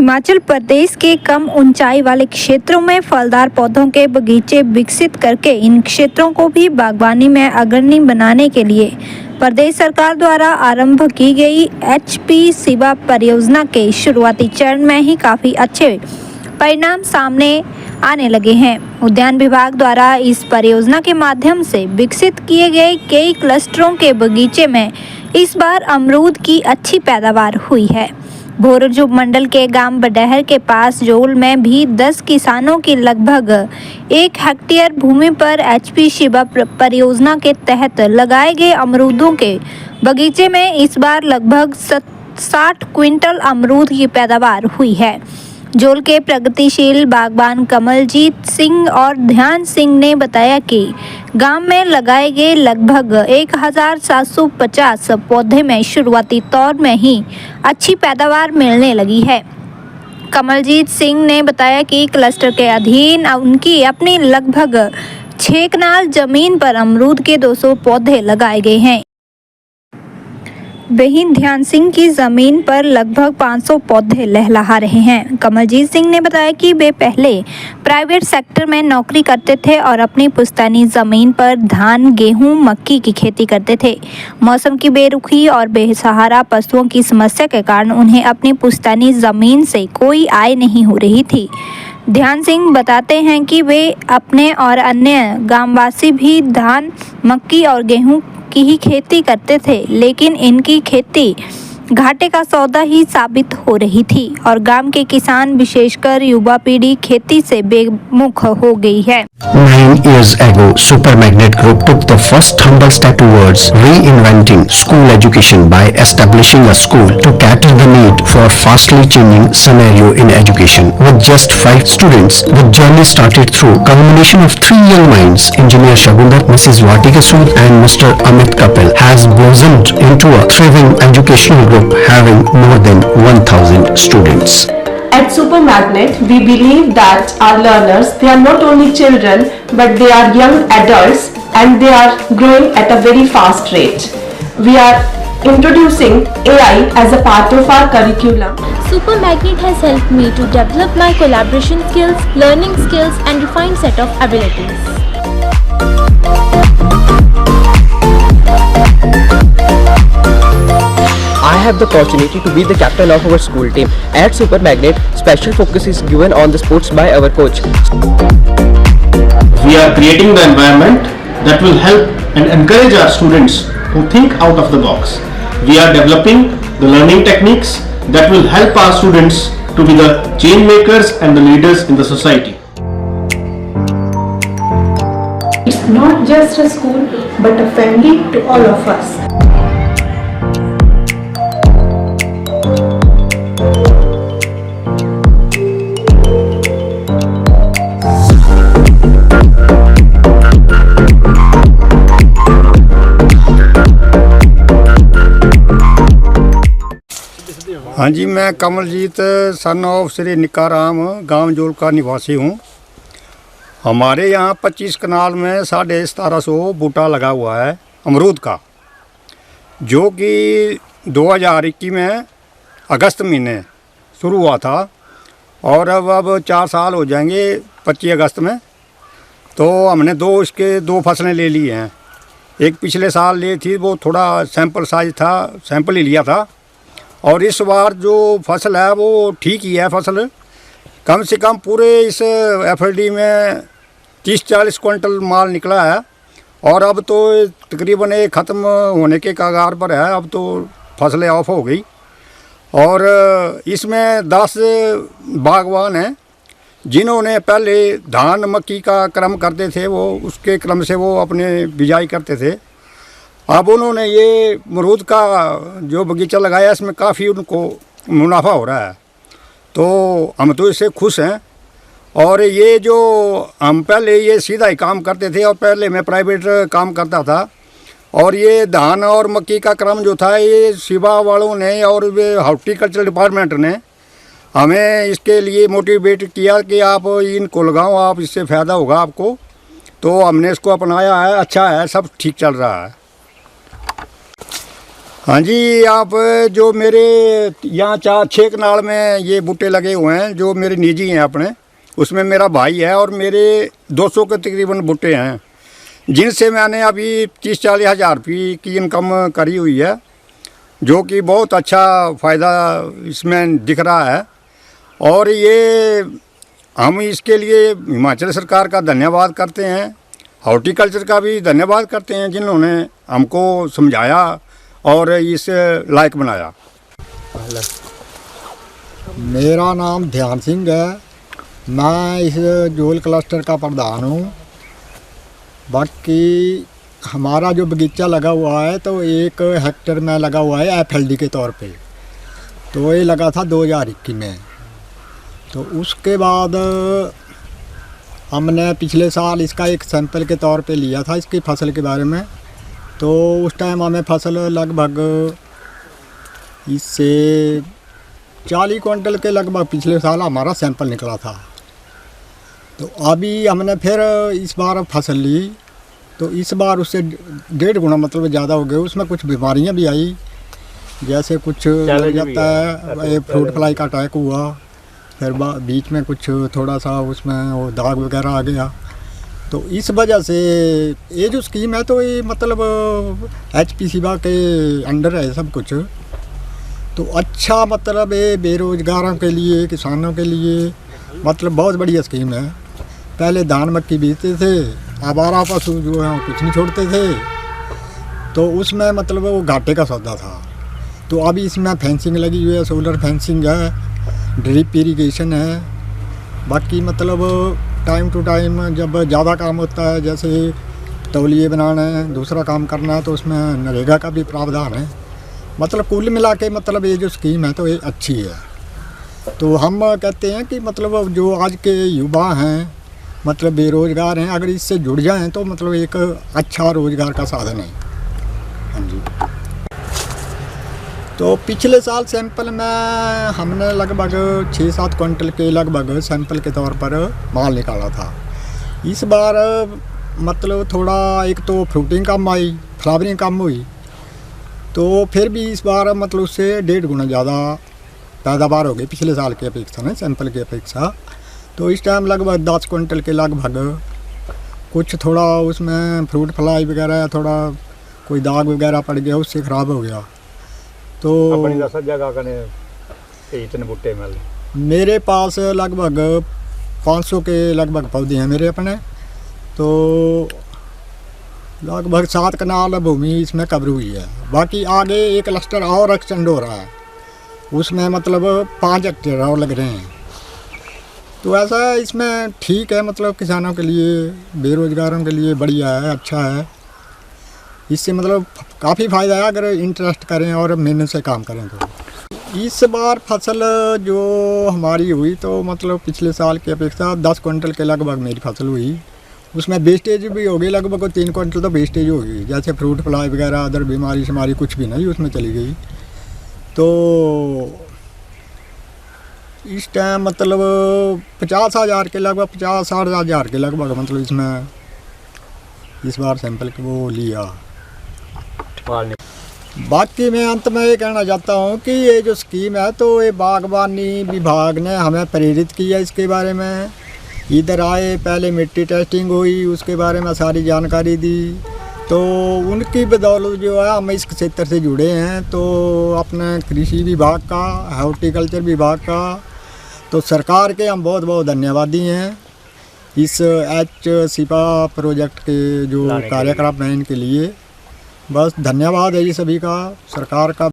हिमाचल प्रदेश के कम ऊंचाई वाले क्षेत्रों में फलदार पौधों के बगीचे विकसित करके इन क्षेत्रों को भी बागवानी में अग्रणी बनाने के लिए प्रदेश सरकार द्वारा आरंभ की गई HP शिवा परियोजना के शुरुआती चरण में ही काफ़ी अच्छे परिणाम सामने आने लगे हैं। उद्यान विभाग द्वारा इस परियोजना के माध्यम से विकसित किए गए कई क्लस्टरों के बगीचे में इस बार अमरूद की अच्छी पैदावार हुई है। भोरंज मंडल के गांव बडहर के पास जोल में भी 10 किसानों की लगभग 1 हेक्टेयर भूमि पर HP शिवा परियोजना के तहत लगाए गए अमरूदों के बगीचे में इस बार लगभग 60 क्विंटल अमरूद की पैदावार हुई है। जोल के प्रगतिशील बागबान कमलजीत सिंह और ध्यान सिंह ने बताया कि गांव में लगाए गए लगभग 1750 पौधे में शुरुआती तौर में ही अच्छी पैदावार मिलने लगी है। कमलजीत सिंह ने बताया कि क्लस्टर के अधीन उनकी अपनी लगभग 6 कनाल जमीन पर अमरूद के 200 पौधे लगाए गए हैं। वहीं ध्यान सिंह की ज़मीन पर लगभग 500 पौधे लहलहा रहे हैं। कमलजीत सिंह ने बताया कि वे पहले प्राइवेट सेक्टर में नौकरी करते थे और अपनी पुश्तैनी ज़मीन पर धान, गेहूं, मक्की की खेती करते थे। मौसम की बेरुखी और बेसहारा पशुओं की समस्या के कारण उन्हें अपनी पुश्तैनी ज़मीन से कोई आय नहीं हो रही थी। ध्यान सिंह बताते हैं कि वे अपने और अन्य गांववासी भी धान, मक्की और गेहूं की ही खेती करते थे, लेकिन इनकी खेती घाटे का सौदा ही साबित हो रही थी और गांव के किसान विशेषकर युवा पीढ़ी खेती से बेमुख हो गई है। 9 years ago, Super Magnet Group took the first humble step towards reinventing school education by establishing a school to cater the need for fastly changing scenario in education. With just 5 students, the journey started through culmination of 3 young minds, Engineer Shagundar, Mrs. Vatika Sood and Mr. Amit Kapil, has blossomed into a thriving educational group having more than 1,000 students. At Super Magnet, we believe that our learners, they are not only children, but they are young adults and they are growing at a very fast rate. We are introducing AI as a part of our curriculum. Super Magnet has helped me to develop my collaboration skills, learning skills and refined set of abilities. I have the opportunity to be the captain of our school team. At Super Magnet, special focus is given on the sports by our coach. We are creating the environment that will help and encourage our students who think out of the box. We are developing the learning techniques that will help our students to be the change makers and the leaders in the society. It's not just a school, but a family to all of us. हाँ जी, मैं Kamaljeet son of Shri निकाराम गांव जोल का निवासी हूँ। हमारे यहाँ 25 कनाल में 1750 बूटा लगा हुआ है अमरूद का, जो कि 2021 में अगस्त महीने शुरू हुआ था और अब 4 साल हो जाएंगे 25 अगस्त में। तो हमने दो फसलें ले ली हैं। एक पिछले साल ली थी, वो थोड़ा सैंपल साइज था, सैंपल ही लिया था। और इस बार जो फसल है वो ठीक ही है। फसल कम से कम पूरे इस FLD में 30-40 क्विंटल माल निकला है और अब तो तकरीबन ये ख़त्म होने के कगार पर है। अब तो फसलें ऑफ हो गई और इसमें 10 बागवान हैं जिन्होंने पहले धान मक्की का क्रम करते थे, वो उसके क्रम से वो अपने बिजाई करते थे। अब उन्होंने ये अमरूद का जो बगीचा लगाया, इसमें काफ़ी उनको मुनाफा हो रहा है, तो हम तो इससे खुश हैं। और ये जो हम पहले ये सीधा ही काम करते थे और पहले मैं प्राइवेट काम करता था और ये धान और मक्की का क्रम जो था, ये शिवा वालों ने और वे हॉर्टिकल्चर डिपार्टमेंट ने हमें इसके लिए मोटिवेट किया कि आप इनको लगाओ, आप इससे फ़ायदा होगा आपको। तो हमने इसको अपनाया है, अच्छा है, सब ठीक चल रहा है। हाँ जी, आप जो मेरे यहाँ 4-6 कनाल में ये बूटे लगे हुए हैं जो मेरे निजी हैं अपने, उसमें मेरा भाई है और मेरे 200 के तकरीबन बूटे हैं जिनसे मैंने अभी 30-40 हज़ार रुपये की इनकम करी हुई है, जो कि बहुत अच्छा फ़ायदा इसमें दिख रहा है। और ये हम इसके लिए हिमाचल सरकार का धन्यवाद करते हैं, हॉर्टिकल्चर का भी धन्यवाद करते हैं जिन्होंने हमको समझाया और इस लायक बनाया। मेरा नाम ध्यान सिंह है, मैं इस जोल क्लस्टर का प्रधान हूँ। बाकी हमारा जो बगीचा लगा हुआ है तो 1 हेक्टेयर में लगा हुआ है FLD के तौर पे, तो ये लगा था 2021 में। तो उसके बाद हमने पिछले साल इसका एक सैंपल के तौर पे लिया था इसकी फसल के बारे में। तो उस टाइम हमें फसल लगभग इससे 40 क्विंटल के लगभग पिछले साल हमारा सैंपल निकला था। तो अभी हमने फिर इस बार फसल ली तो इस बार उससे 1.5 गुना मतलब ज़्यादा हो गए। उसमें कुछ बीमारियां भी आई, जैसे कुछ लग जाता है, फ्रूट फ्लाई का अटैक हुआ, फिर बीच में कुछ थोड़ा सा उसमें वो दाग वगैरह आ गया। तो इस वजह से ये जो स्कीम है तो ये मतलब HPCBA के अंडर है सब कुछ। तो अच्छा मतलब ये बेरोज़गारों के लिए, किसानों के लिए मतलब बहुत बढ़िया स्कीम है। पहले धान मक्की बेचते थे, आवारा पशु जो है कुछ नहीं छोड़ते थे, तो उसमें मतलब वो घाटे का सौदा था। तो अभी इसमें फेंसिंग लगी हुई है, सोलर फेंसिंग है, ड्रिप इरीगेशन है। बाकी मतलब टाइम टू टाइम जब ज़्यादा काम होता है, जैसे तौलिए बनाना है, दूसरा काम करना है, तो उसमें नरेगा का भी प्रावधान है। मतलब कुल मिला के मतलब ये जो स्कीम है तो ये अच्छी है। तो हम कहते हैं कि मतलब जो आज के युवा हैं मतलब बेरोज़गार हैं, अगर इससे जुड़ जाएं तो मतलब एक अच्छा रोज़गार का साधन है। हाँ जी। तो पिछले साल सैंपल में हमने लगभग 6-7 क्विंटल के लगभग सैंपल के तौर पर माल निकाला था। इस बार मतलब थोड़ा एक तो फ्रूटिंग कम आई, फ्लावरिंग कम हुई, तो फिर भी इस बार मतलब उससे 1.5 गुना ज़्यादा पैदावार हो गई पिछले साल की अपेक्षा में, सैंपल की अपेक्षा। तो इस टाइम लगभग 10 क्विंटल के लगभग कुछ थोड़ा उसमें फ्रूट फ्लाई वगैरह थोड़ा कोई दाग वगैरह पड़ गया, उससे ख़राब हो गया। तो अपनी 10 जगह कने इतने बूटे मिल मेरे पास लगभग 500 के लगभग पौधे हैं मेरे अपने। तो लगभग 7 कनाल भूमि इसमें कवर हुई है। बाकी आगे एक क्लस्टर और एक्सटेंड हो रहा है, उसमें मतलब 5 हेक्टेयर और लग रहे हैं। तो ऐसा इसमें ठीक है, मतलब किसानों के लिए, बेरोज़गारों के लिए बढ़िया है, अच्छा है। इससे मतलब काफ़ी फ़ायदा है अगर इंटरेस्ट करें और मेहनत से काम करें। तो इस बार फसल जो हमारी हुई तो मतलब पिछले साल की अपेक्षा 10 क्विंटल के लगभग मेरी फसल हुई। उसमें वेस्टेज भी हो गई, लगभग 3 क्विंटल तो वेस्टेज हो गई, जैसे फ्रूट फ्लाई वगैरह, अदर बीमारी शुमारी कुछ भी नहीं उसमें चली गई। तो इस टाइम मतलब 50,000 के लगभग, 50-60 हज़ार के लगभग मतलब इसमें इस बार सैंपल वो लिया। बाकी मैं अंत में ये कहना चाहता हूँ कि ये जो स्कीम है तो ये बागवानी विभाग ने हमें प्रेरित किया इसके बारे में। इधर आए, पहले मिट्टी टेस्टिंग हुई, उसके बारे में सारी जानकारी दी। तो उनकी बदौलत जो है हम इस क्षेत्र से जुड़े हैं। तो अपने कृषि विभाग का, हॉर्टिकल्चर विभाग का, तो सरकार के हम बहुत बहुत धन्यवादी हैं इस HPCBA प्रोजेक्ट के जो कार्यक्रम हैं इनके लिए। बस धन्यवाद है ये सभी का, सरकार का।